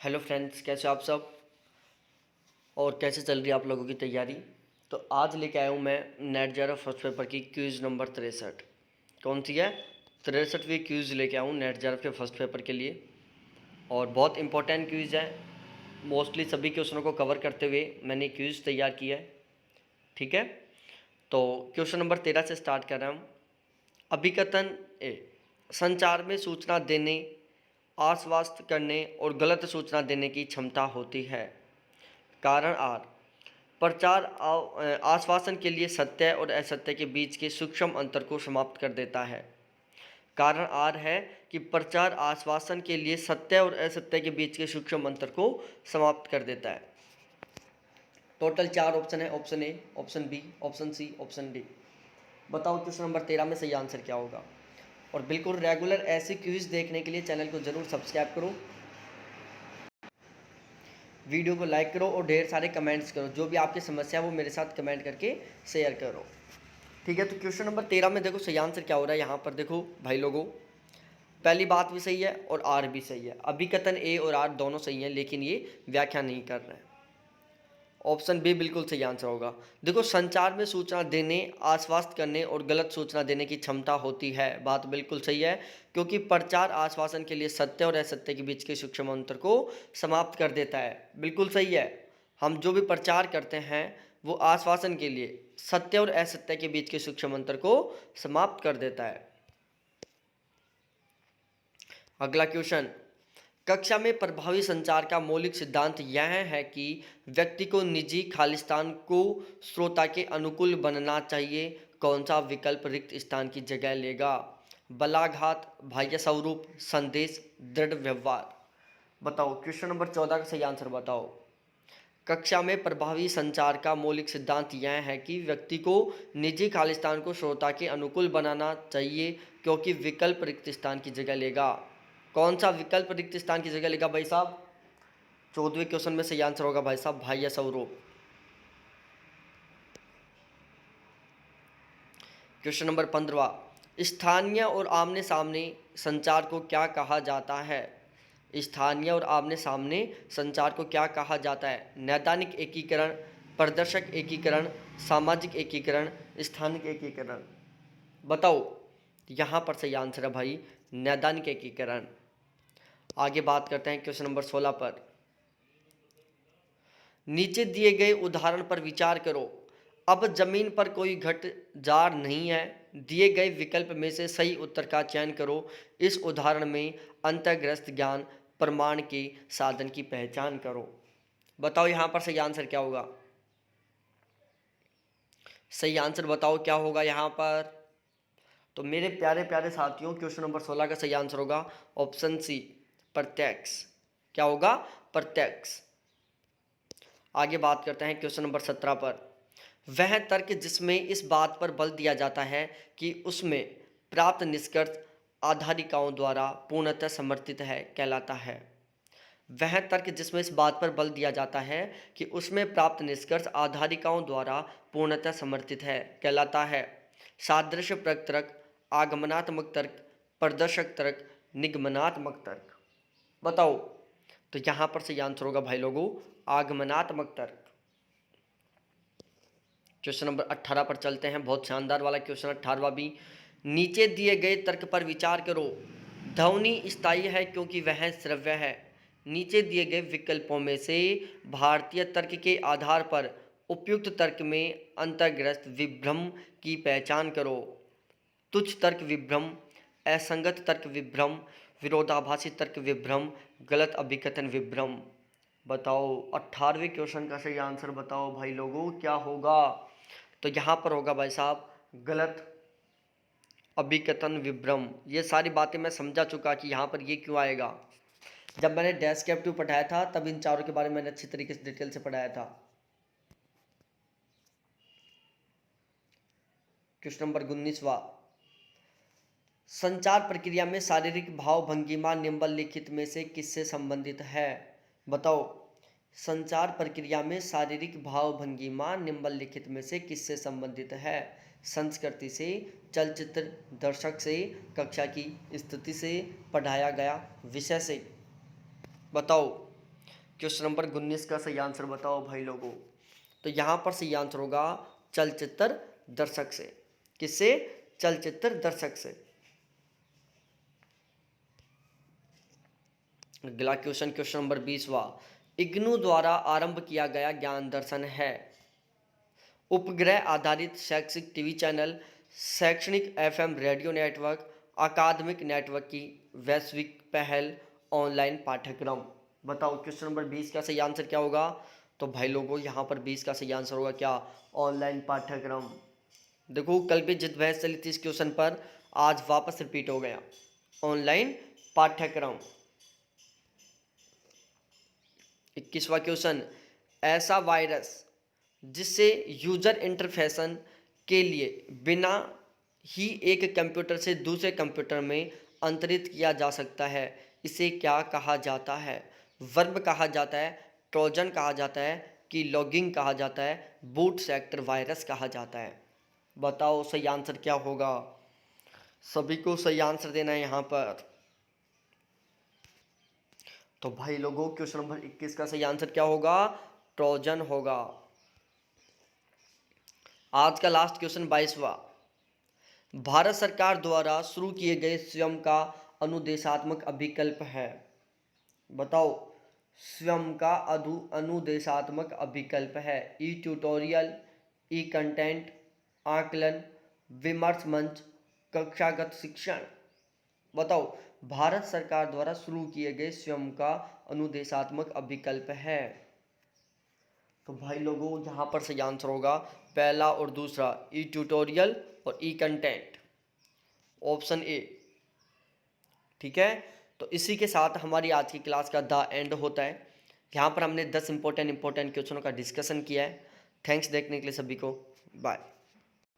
Hello friends, कैसे हो आप सब और कैसे चल रही है आप लोगों की तैयारी। तो आज लेके आया हूँ मैं नेट जे फर्स्ट पेपर की क्यूज़ नंबर 63। कौन सी है? 63वीं क्यूज़ लेके आया हूँ नेट जे के फर्स्ट पेपर के लिए। और बहुत इंपॉर्टेंट क्यूज़ है। मोस्टली सभी क्वेश्चनों को कवर करते हुए मैंने क्यूज़ तैयार किया है। ठीक है, तो क्वेश्चन नंबर 13 से स्टार्ट कर रहा हूँ। अभिकथन ए, संचार में सूचना देने, आश्वस्त करने और गलत सूचना देने की क्षमता होती है। कारण आर, प्रचार आश्वासन के लिए सत्य और असत्य के बीच के सूक्ष्म अंतर को समाप्त कर देता है। कारण आर है कि प्रचार आश्वासन के लिए सत्य और असत्य के बीच के सूक्ष्म अंतर को समाप्त कर देता है। टोटल 4 ऑप्शन है, option A, option B, option C, option D. बताओ क्वेश्चन नंबर 13 में सही आंसर क्या होगा। और बिल्कुल रेगुलर ऐसे क्विज देखने के लिए चैनल को जरूर सब्सक्राइब करो, वीडियो को लाइक करो और ढेर सारे कमेंट्स करो। जो भी आपकी समस्या है वो मेरे साथ कमेंट करके शेयर करो। ठीक है, तो क्वेश्चन नंबर 13 में देखो सही आंसर क्या हो रहा है। यहाँ पर देखो भाई लोगों, पहली बात भी सही है और आर भी सही है। अभिकथन ए और आर दोनों सही हैं, लेकिन ये व्याख्या नहीं कर रहे हैं। ऑप्शन बी बिल्कुल सही आंसर होगा। देखो, संचार में सूचना देने, आश्वस्त करने और गलत सूचना देने की क्षमता होती है। बात बिल्कुल सही है, क्योंकि प्रचार आश्वासन के लिए सत्य और असत्य के बीच के सूक्ष्म अंतर को समाप्त कर देता है। बिल्कुल सही है। हम जो भी प्रचार करते हैं वो आश्वासन के लिए सत्य और असत्य के बीच के सूक्ष्म अंतर को समाप्त कर देता है। अगला क्वेश्चन, कक्षा में प्रभावी संचार का मौलिक सिद्धांत यह है कि व्यक्ति को निजी खालिस्तान को श्रोता के अनुकूल बनना चाहिए। कौन सा विकल्प रिक्त स्थान की जगह लेगा? बलाघात, बाह्य स्वरूप, संदेश, दृढ़ व्यवहार। बताओ क्वेश्चन नंबर 14 का सही आंसर बताओ। कक्षा में प्रभावी संचार का मौलिक सिद्धांत यह है कि व्यक्ति को निजी खालिस्तान को श्रोता के अनुकूल बनाना चाहिए, क्योंकि विकल्प रिक्त स्थान की जगह लेगा। कौन सा विकल्प रिक्त स्थान की जगह लेगा भाई साहब? 14वें क्वेश्चन में सही आंसर होगा भाई साहब बाह्य स्वरूप। क्वेश्चन नंबर 15, स्थानीय और आमने सामने संचार को क्या कहा जाता है? स्थानीय और आमने सामने संचार को क्या कहा जाता है? नैदानिक एकीकरण, प्रदर्शक एकीकरण, सामाजिक एकीकरण, स्थानिक एकीकरण। बताओ, यहाँ पर सही आंसर है भाई नैदानिक एकीकरण। आगे बात करते हैं क्वेश्चन नंबर 16 पर। नीचे दिए गए उदाहरण पर विचार करो। अब जमीन पर कोई घट जार नहीं है। दिए गए विकल्प में से सही उत्तर का चयन करो। इस उदाहरण में अंतर्ग्रस्त ज्ञान प्रमाण के साधन की पहचान करो। बताओ यहाँ पर सही आंसर क्या होगा? सही आंसर बताओ क्या होगा यहाँ पर। तो मेरे प्यारे प्यारे साथियों, क्वेश्चन नंबर 16 का सही आंसर होगा ऑप्शन सी, प्रत्यक्ष। क्या होगा? प्रत्यक्ष। आगे बात करते हैं क्वेश्चन नंबर 17 पर। वह तर्क जिसमें इस बात पर बल दिया जाता है कि उसमें प्राप्त निष्कर्ष आधारिकाओं द्वारा पूर्णतः समर्थित है कहलाता है। वह तर्क जिसमें इस बात पर बल दिया जाता है कि उसमें प्राप्त निष्कर्ष आधारिकाओं द्वारा पूर्णतः समर्थित है कहलाता है। सादृश्य परक तर्क, आगमनात्मक तर्क, प्रदर्शक तर्क, निगमनात्मक तर्क। बताओ, तो यहाँ पर सही आंसर होगा भाई लोगों आगमनात्मक तर्क। क्वेश्चन नंबर 18 पर चलते हैं। बहुत शानदार वाला क्वेश्चन 18वां भी। नीचे दिए गए तर्क पर विचार करो। ध्वनि स्थायी है क्योंकि वह श्रव्य है। नीचे दिए गए विकल्पों में से भारतीय तर्क के आधार पर उपयुक्त तर्क में अंतर्ग्रस्त विभ्रम की पहचान करो। तुच्छ तर्क विभ्रम, असंगत तर्क विभ्रम, विरोधाभासी तर्क विभ्रम, गलत अभिकथन विभ्रम। बताओ 18वें क्वेश्चन का सही आंसर बताओ भाई लोगों क्या होगा। तो यहाँ पर होगा भाई साहब गलत अभिकथन विभ्रम। ये सारी बातें मैं समझा चुका कि यहाँ पर ये क्यों आएगा। जब मैंने डेस्क्रिप्टिव पढ़ाया था तब इन चारों के बारे में मैंने अच्छी तरीके से डिटेल से पढ़ाया था। क्वेश्चन नंबर 19वां। संचार प्रक्रिया में शारीरिक भाव भंगिमा निम्नलिखित में से किससे संबंधित है? बताओ, संचार प्रक्रिया में शारीरिक भाव भंगिमा निम्नलिखित में से किससे संबंधित है? संस्कृति से, चलचित्र दर्शक से, कक्षा की स्थिति से, पढ़ाया गया विषय से। बताओ, क्वेश्चन नंबर 19 का सही आंसर बताओ भाई लोगों। तो यहाँ पर सही आंसर होगा चलचित्र दर्शक से। किससे? चलचित्र दर्शक से। अगला क्वेश्चन, क्वेश्चन नंबर 20वां, इग्नू द्वारा आरंभ किया गया ज्ञान दर्शन है उपग्रह आधारित शैक्षिक टीवी चैनल, शैक्षणिक एफएम रेडियो नेटवर्क, अकादमिक नेटवर्क की वैश्विक पहल, ऑनलाइन पाठ्यक्रम। बताओ क्वेश्चन नंबर 20 का सही आंसर क्या होगा। तो भाई लोगों यहाँ पर 20 का सही आंसर होगा क्या? ऑनलाइन पाठ्यक्रम। देखो कल भी जित बहस चली थी इस क्वेश्चन पर, आज वापस रिपीट हो गया, ऑनलाइन पाठ्यक्रम। 21वां क्वेश्चन, ऐसा वायरस जिससे यूजर इंटरफेशन के लिए बिना ही एक कंप्यूटर से दूसरे कंप्यूटर में अंतरित किया जा सकता है, इसे क्या कहा जाता है? वर्म कहा जाता है, ट्रोजन कहा जाता है, कि लॉगिंग कहा जाता है, बूट सेक्टर वायरस कहा जाता है। बताओ सही आंसर क्या होगा। सभी को सही आंसर देना है यहाँ पर। तो भाई लोगों क्वेश्चन नंबर 21 का सही आंसर क्या होगा? ट्रोजन होगा। आज का लास्ट क्वेश्चन 22वां, भारत सरकार द्वारा शुरू किए गए स्वयं का अनुदेशात्मक अभिकल्प है। बताओ, स्वयं का अनुदेशात्मक अभिकल्प है। ई ट्यूटोरियल, ई कंटेंट, आकलन, विमर्श मंच, कक्षागत शिक्षण। बताओ, भारत सरकार द्वारा शुरू किए गए स्वयं का अनुदेशात्मक अभिकल्प है। तो भाई लोगों यहाँ पर सही आंसर होगा पहला और दूसरा, ई ट्यूटोरियल और ई कंटेंट, ऑप्शन ए। ठीक है, तो इसी के साथ हमारी आज की क्लास का द एंड होता है। यहाँ पर हमने 10 इंपॉर्टेंट क्वेश्चनों का डिस्कशन किया है। थैंक्स देखने के लिए सभी को, बाय।